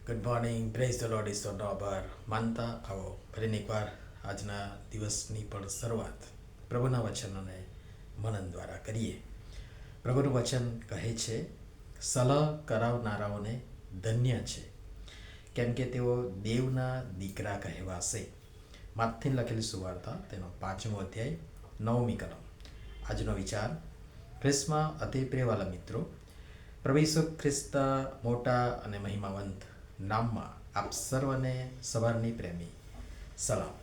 Good morning, praise the Lord ઈઝ નો આભાર માનતા આવો ફરીને એકવાર આજના દિવસની પણ શરૂઆત પ્રભુના વચન અને મનન દ્વારા કરીએ. પ્રભુનું વચન કહે છે, સલાહ કરાવનારાઓને ધન્ય છે, કેમ કે તેઓ દેવના દીકરા કહેવાશે. માથથી લખેલી સુવાર્તા તેનો 5મો અધ્યાય 9મી કલમ. આજનો વિચાર, ખ્રિસ્તમાં અતિ પ્રિયવાલા મિત્રો, પ્રભુ ઈસુ ખ્રિસ્ત મોટા અને મહિમાવંત નામમાં આપ સર્વને સવારની પ્રેમી સલામ.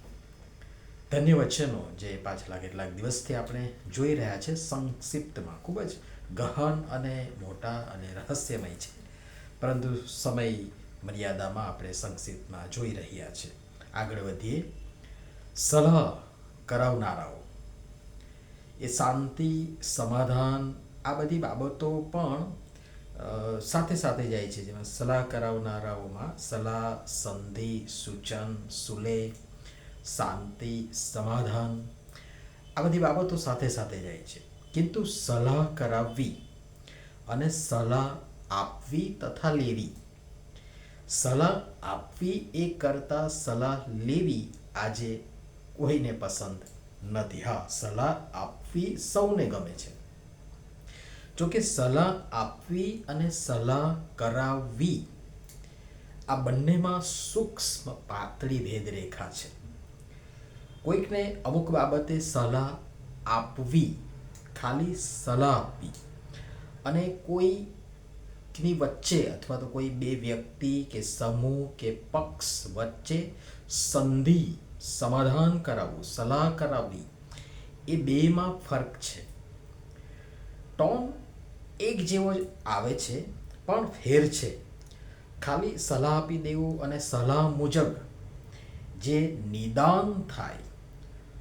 ધન્ય વચનો જે પાછલા કેટલાક દિવસથી આપણે જોઈ રહ્યા છે, સંક્ષિપ્તમાં ખૂબ જ ગહન અને મોટા અને રહસ્યમય છે, પરંતુ સમય મર્યાદામાં આપણે સંક્ષિપ્તમાં જોઈ રહ્યા છે. આગળ વધીએ. સલાહ કરાવનારાઓ એ શાંતિ, સમાધાન, આ બધી બાબતો પણ સાથે સાથે જાય છે. જેમાં સલાહ કરાવનારાઓમાં સલાહ, સંધિ, સૂચન, સુલેહ, શાંતિ, સમાધાન, આ બધી બાબતો સાથે સાથે જાય છે. କିନ୍ତୁ સલાહ કરાવવી અને સલાહ આપવી તથા લેવી, સલાહ આપવી એ કરતાં સલાહ લેવી આજે કોઈને પસંદ નથી. હા, સલાહ આપવી સૌને ગમે છે, જોકે સલાહ આપવી અને સલાહ કરાવવી આ બંનેમાં સૂક્ષ્મ પાતળી ભેદરેખા છે. કોઈકને અમુક બાબતે સલાહ આપવી, ખાલી સલાહ આપવી, અને કોઈની વચ્ચે અથવા તો કોઈ બે વ્યક્તિ કે સમૂહ કે પક્ષ વચ્ચે સંધિ, સમાધાન કરાવવું, સલાહ કરાવવી, એ બેમાં ફરક છે. ટોન એક જેવો જ આવે છે, પણ ફેર છે. ખાલી સલાહ આપી દેવું અને સલાહ મુજબ જે નિદાન થાય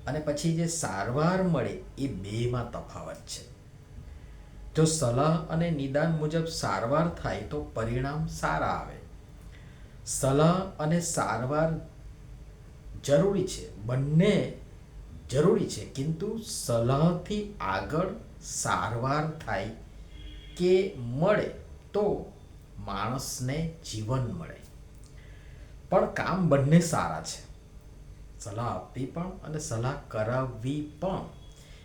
અને પછી જે સારવાર મળે, એ બેમાં તફાવત છે. જો સલાહ અને નિદાન મુજબ સારવાર થાય તો પરિણામ સારા આવે. સલાહ અને સારવાર જરૂરી છે, બંને જરૂરી છે, କିନ୍ତୁ સલાહથી આગળ સારવાર થાય કે મળે તો માણસને જીવન મળે. પણ કામ બંને સારા છે. સલાહ આપવી પણ અને સલાહ કરાવવી પણ,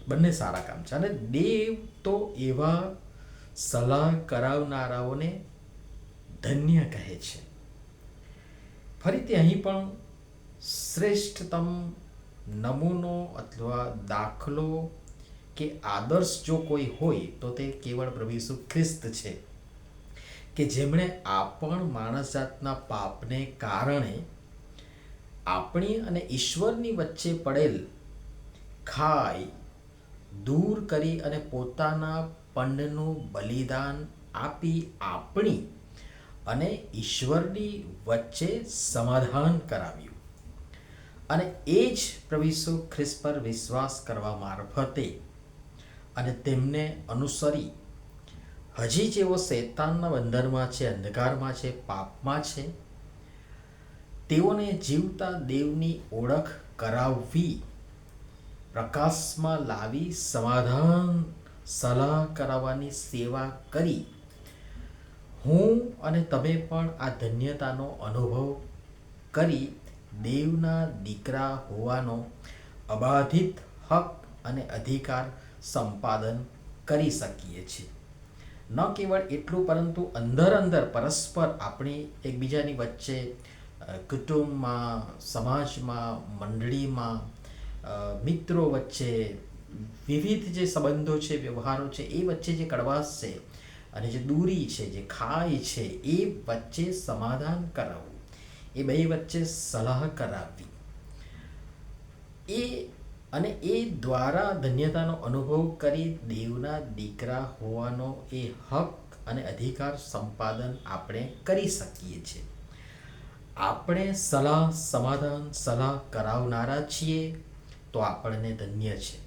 બંને સારા કામ છે. અને દેવ તો એવા સલાહ કરાવનારાઓને ધન્ય કહે છે. ફરીથી અહીં પણ શ્રેષ્ઠતમ નમૂનો અથવા દાખલો કે આદર્શ જો કોઈ હોય તો તે કેવળ પ્રભુ ઈસુ ખ્રિસ્ત છે, કે જેમણે આપણ માણસ જાતના પાપને કારણે આપણી અને ઈશ્વરની વચ્ચે પડેલ ખાઈ દૂર કરી અને પોતાના પંડનું બલિદાન આપી આપણી અને ઈશ્વરની વચ્ચે સમાધાન કરાવ્યું. અને એ જ પ્રભુ ઈસુ ખ્રિસ્ત પર વિશ્વાસ કરવા મારફતે અને તેમને અનુસરી હજી જેઓ શૈતાનના બંધનમાં છે, અંધકારમાં છે, પાપમાં છે, તેઓને જીવતા દેવની ઓળખ કરાવવી, પ્રકાશમાં લાવી સમાધાન, સલાહ કરાવવાની સેવા કરી હું અને તમે પણ આ ધન્યતાનો અનુભવ કરી દેવના દીકરા હોવાનો અબાધિત હક અને અધિકાર સંપાદન કરી શકીએ છીએ. ન કેવળ એટલું, પરંતુ અંદર અંદર પરસ્પર આપણી એકબીજાની વચ્ચે કુટુંબમાં, સમાજમાં, મંડળીમાં, મિત્રો વચ્ચે વિવિધ જે સંબંધો છે, વ્યવહારો છે, એ વચ્ચે જે કડવાશ છે અને જે દૂરી છે, જે ખાઈ છે, એ વચ્ચે સમાધાન કરાવવું, એ બે વચ્ચે સલાહ કરાવવી, એ દ્વારા ધન્યતાનો અનુભવ કરી દેવના દીકરા હોવાનો એ હક અને અધિકાર સંપાદન આપણે કરી શકીએ છીએ. આપણે સલાહ, સમાધાન, સલાહ કરાવનારા છીએ તો આપણને ધન્ય છે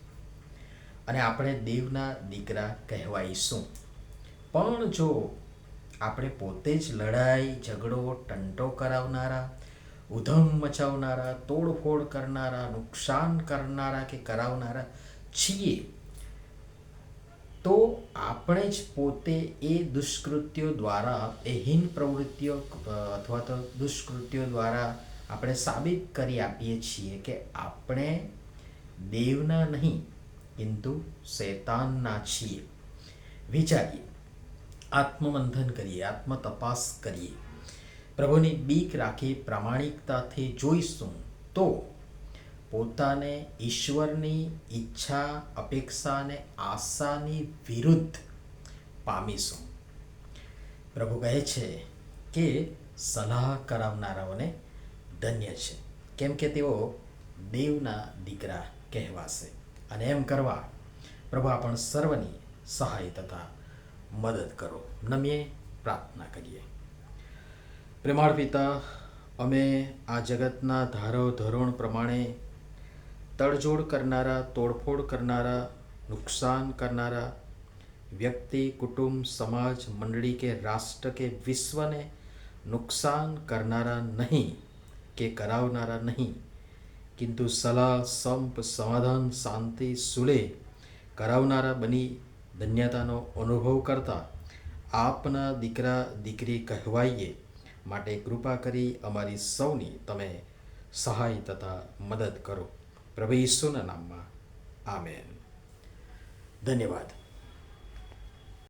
અને આપણે દેવના દીકરા કહેવાઈશું. પણ જો આપણે પોતે જ લડાઈ, ઝઘડો, ટંટો કરાવનારા, ઉધમ મચાવનારા, તોડફોડ કરનારા, નુકસાન કરનારા કે કરાવનારા છીએ, તો આપણે જ પોતે એ દુષ્કૃત્યો દ્વારા, એ હીન પ્રવૃત્તિઓ અથવા તો દુષ્કૃત્યો દ્વારા આપણે સાબિત કરી આપીએ છીએ કે આપણે દેવના નહીં કિંતુ શૈતાનના છીએ. વિચારીએ, આત્મમંથન કરીએ, આત્મતપાસ કરીએ, પ્રભુની બીક રાખી પ્રામાણિકતાથી જોઈશું તો પોતાને ઈશ્વરની ઈચ્છા, અપેક્ષા અને આશાની વિરુદ્ધ પામીશું. પ્રભુ કહે છે કે સલાહ કરાવનારાઓને ધન્ય છે, કેમ કે તેઓ દેવના દીકરા કહેવાશે. અને એમ કરવા પ્રભુ આપણ સર્વની સહાય તથા મદદ કરો. નમીએ પ્રાર્થના કરીએ. પ્રેમાળ પિતા, અમે આ જગતના ધારો ધોરણ પ્રમાણે તડજોડ કરનારા, તોડફોડ કરનારા, નુકસાન કરનારા વ્યક્તિ, કુટુંબ, સમાજ, મંડળી કે રાષ્ટ્ર કે વિશ્વને નુકસાન કરનારા નહીં કે કરાવનારા નહીં, કિંતુ સલાહ, સંપ, સમાધાન, શાંતિ, સુલેહ કરાવનારા બની ધન્યતાનો અનુભવ કરતા આપના દીકરા દીકરી કહેવાઈએ માટે કૃપા કરી અમારી સૌની તમે સહાય તથા મદદ કરો. પ્રભુ ઈસુના નામમાં આમેન. ધન્યવાદ.